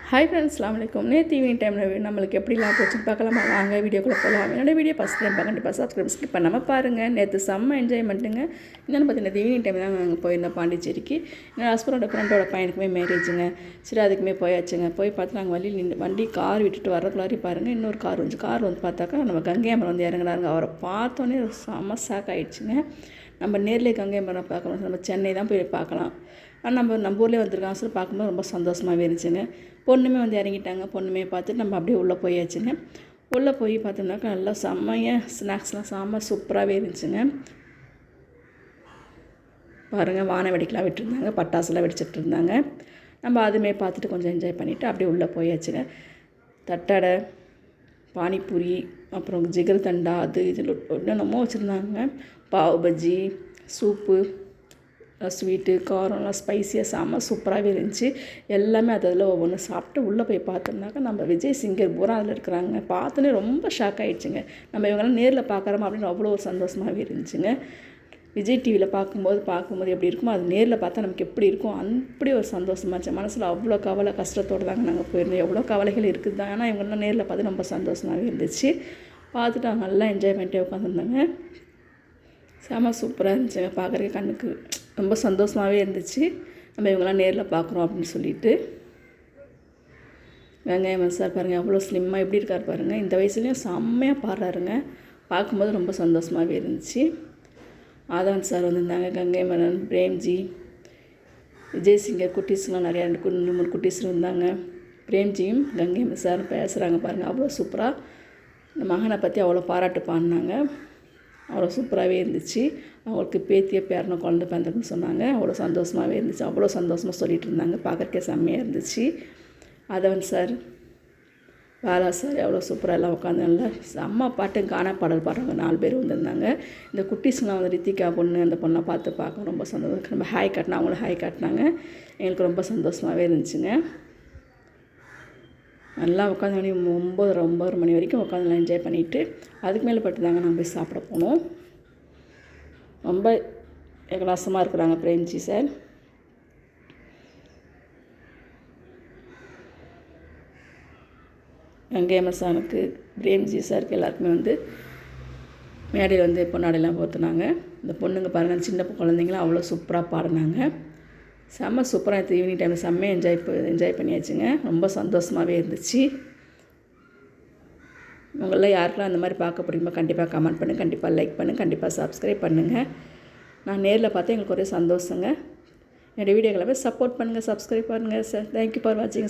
Hi friends, அஸ்ஸலாமு அலைக்கும். நேற்று ஈவினிங் டைமில் நம்மளுக்கு எப்படிலாம் போச்சுன்னு பார்க்கலாமா? வாங்க வீடியோக்குள்ளே போகலாம். என்னோட வீடியோ ஃபஸ்ட் டைம் கண்டிப்பாக சப்ஸ்கிரைப் ஸ்கிப் பண்ணாமல் பாருங்கள். நேற்று செம்ம என்ஜாய்மெண்ட்டுங்க. என்னென்னு பார்த்தீங்கன்னா, ஈவினிங் டைம் தான் நாங்கள் போயிருந்தோம் பாண்டிச்சேரிக்கு. என்னோட ஹஸ்பண்டோட ஃப்ரெண்டோட பையனுக்குமே மேரேஜுங்க. சரி, அதுக்குமே போயாச்சுங்க. போய் பார்த்து நாங்கள் வழியில் நின்று வண்டி கார் விட்டுட்டு வரக்குள்ளாரி பாருங்கள், இன்னொரு கார் வந்துச்சு. கார் வந்து பார்த்தாக்கா நம்ம கங்கை அமரன் வந்து இறங்குனாருங்க. அவரை பார்த்தோன்னே செம்ம ஷாக் ஆகிடுச்சுங்க. நம்ம நேரில் கங்கை அமரன் பார்க்கணும், நம்ம சென்னை தான் போய் பார்க்கலாம். நம்ம ஊர்லேயே வந்திருக்காங்க. சொல்லி பார்க்கும்போது ரொம்ப சந்தோஷமாகவே இருந்துச்சுங்க. பொண்ணுமே வந்து இறங்கிட்டாங்க. பொண்ணுமே பார்த்துட்டு நம்ம அப்படியே உள்ளே போயாச்சுங்க. உள்ளே போய் பார்த்தோம்னாக்கா நல்லா செம்மையாக ஸ்நாக்ஸ்லாம் செம்ம சூப்பராகவே இருந்துச்சுங்க. பாருங்கள், வான வெடிக்கலாம் விட்டுருந்தாங்க, பட்டாசுலாம் வெடிச்சிட்டு இருந்தாங்க. நம்ம அதுமே பார்த்துட்டு கொஞ்சம் என்ஜாய் பண்ணிவிட்டு அப்படியே உள்ளே போயாச்சுங்க. தட்டடை, பானிபூரி, அப்புறம் ஜிகர் தண்டா, அது இதில் என்னென்னமோ வச்சுருந்தாங்க. பாவ் பஜ்ஜி, சூப்பு, ஸ்வீட்டு, காரம்லாம் ஸ்பைஸியாக செம்ம சூப்பராகவே இருந்துச்சு. எல்லாமே அதில் ஒவ்வொன்று சாப்பிட்டு உள்ளே போய் பார்த்தோம்னாக்கா நம்ம விஜய் சிங்கர் பூரா அதில் இருக்கிறாங்க. பார்த்தோன்னே ரொம்ப ஷாக் ஆகிடுச்சுங்க. நம்ம இவங்கெல்லாம் நேரில் பார்க்குறோமா அப்படின்னு அவ்வளோ ஒரு சந்தோஷமாகவே இருந்துச்சுங்க. விஜய் டிவியில் பார்க்கும்போது எப்படி இருக்குமோ அது நேரில் பார்த்தா நமக்கு எப்படி இருக்கும், அப்படி ஒரு சந்தோஷமாக இருந்துச்சு. மனசில் அவ்வளோ கவலை கஷ்டத்தோடு தாங்க நாங்கள் போயிருந்தோம். எவ்வளோ கவலைகள் இருக்குது தான், ஆனால் இவங்கெல்லாம் நேரில் பார்த்து ரொம்ப சந்தோஷமாகவே இருந்துச்சு. பார்த்துட்டு அவங்க நல்லா என்ஜாய்மெண்ட்டே உட்காந்துருந்தாங்க. செம சூப்பராக இருந்துச்சுங்க. பார்க்குறதுக்கு கண்ணுக்கு ரொம்ப சந்தோஷமாகவே இருந்துச்சு. நம்ம இவங்கெல்லாம் நேரில் பார்க்குறோம் அப்படின்னு சொல்லிட்டு. வெங்காயம் சார் பாருங்கள், அவ்வளோ ஸ்லிம்மாக எப்படி இருக்கார் பாருங்கள். இந்த வயசுலேயும் செம்மையாக பாடுறாருங்க. பார்க்கும்போது ரொம்ப சந்தோஷமாகவே இருந்துச்சு. ஆதான் சார் வந்திருந்தாங்க, கங்கை மரன், பிரேம்ஜி, விஜய் சிங்கர், குட்டீஸ்லாம் நிறையா 2-3 குட்டீஸ் இருந்தாங்க. பிரேம்ஜியும் கங்கை சார் பேசுகிறாங்க பாருங்கள். அவ்வளோ சூப்பராக இந்த மகனை பற்றி அவ்வளோ பாராட்டு பாடினாங்க. அவ்வளோ சூப்பராகவே இருந்துச்சு. அவங்களுக்கு பேத்திய பேரனை குழந்தை பிறந்ததுன்னு சொன்னாங்க. அவ்வளோ சந்தோஷமாகவே இருந்துச்சு. அவ்வளோ சந்தோஷமாக சொல்லிகிட்டு இருந்தாங்க. பார்க்குறக்கே செம்மையாக இருந்துச்சு. அதவன் சார், பாலா சார் அவ்வளோ சூப்பராக எல்லாம் உட்காந்து நல்லா செம்ம பாட்டு கானா பாடல் பாடுறவங்க 4 பேர் வந்திருந்தாங்க. இந்த குட்டீஸ்லாம் வந்து ரித்திகா பொண்ணு, அந்த பொண்ணை பார்க்க ரொம்ப சந்தோஷம். நம்ம ஹாய் காட்டினா அவங்களும் ஹாய் காட்டினாங்க. எங்களுக்கு ரொம்ப சந்தோஷமாகவே இருந்துச்சுங்க. நல்லா உட்காந்து 9 மணி வரைக்கும் உட்காந்து என்ஜாய் பண்ணிவிட்டு அதுக்கு மேலே பட்டுதாங்க நாங்கள் போய் சாப்பிட போனோம். ரொம்ப ஏகலாசமாக இருக்கிறாங்க பிரேம்ஜி சார். கங்கை மசானுக்கு, பிரேம்ஜி சாருக்கு எல்லாருக்குமே வந்து மேடையில் வந்து பொன்னாடையெல்லாம் போத்துனாங்க. இந்த பொண்ணுங்க பாருங்கள், சின்ன குழந்தைங்களாம் அவ்வளோ சூப்பராக பாடினாங்க. செம்ம சூப்பராக இருக்குது. ஈவினிங் டைமில் செம்மையாக என்ஜாய் பண்ணியாச்சுங்க. ரொம்ப சந்தோஷமாகவே இருந்துச்சு. உங்களில் யாருக்கெல்லாம் அந்த மாதிரி பார்க்க பிடிக்குமோ கண்டிப்பாக கமெண்ட் பண்ணுங்கள், கண்டிப்பாக லைக் பண்ணுங்கள், கண்டிப்பாக சப்ஸ்கிரைப் பண்ணுங்கள். நான் நேரில் பார்த்தா எங்களுக்கு ஒரே சந்தோஷங்க. என்னோடய வீடியோக்களை சப்போர்ட் பண்ணுங்கள், சப்ஸ்கிரைப் பண்ணுங்கள் சார். தேங்க்யூ ஃபார் வாட்சிங்.